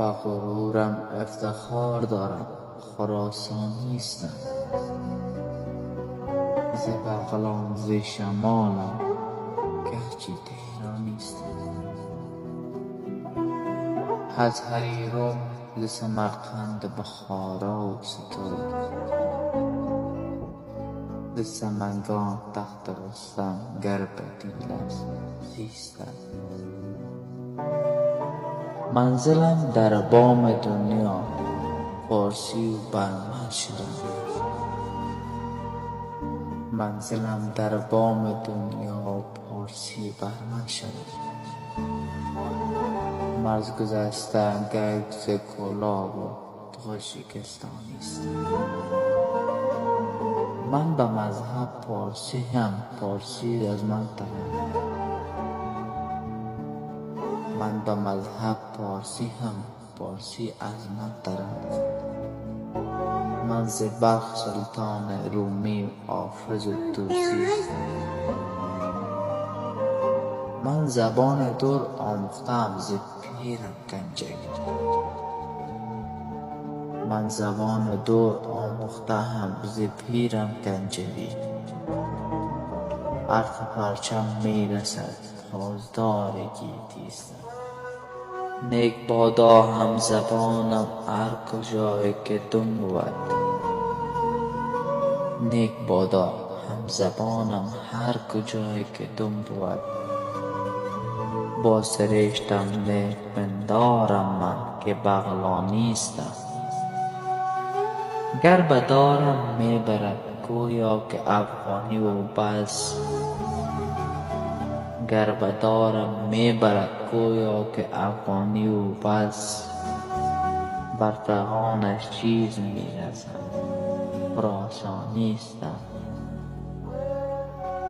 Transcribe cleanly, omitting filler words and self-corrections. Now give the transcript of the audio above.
به غرورم افتخار دارم خراسانیستم. ز بغلان ز شمالم گرچه تهرانیستم. از هریرم ز سمرقند بخارا و سترگ، ز سمنگان تخت رستم گر بدیل است زیستم. منزلم در بام دنیا فارسی و برمن شدم. منزلم در بام دنیا پارسی برمن شدم. مرز گذشته گرد ز گلاب و تاجیکستانیست. من به مذهب پارسی هم پارسی از من ترم. من به مذهب پارسی هم پارسی از من ترم. من ز بلخ سلطان رومی و حافظ طوسی. من زبان دور آموختم ز پیرم گنجوی. من زبان دور آموختم ز پیرم گنجوی. حرف پرچم میرسد پاسدار گیتیستم. نیک بادا هم زبانم هر کجای که دم بود. نیک بادا هم زبانم هر کجای که دم بود. با سرشتم نیک پندارم من که بغلانیستم. گر به دارم میبرد گویا که افغانی و بس. گر به دارم میبرد گویا که افغانی و بس. بر فغانش چیز میرسد خراسانیستم.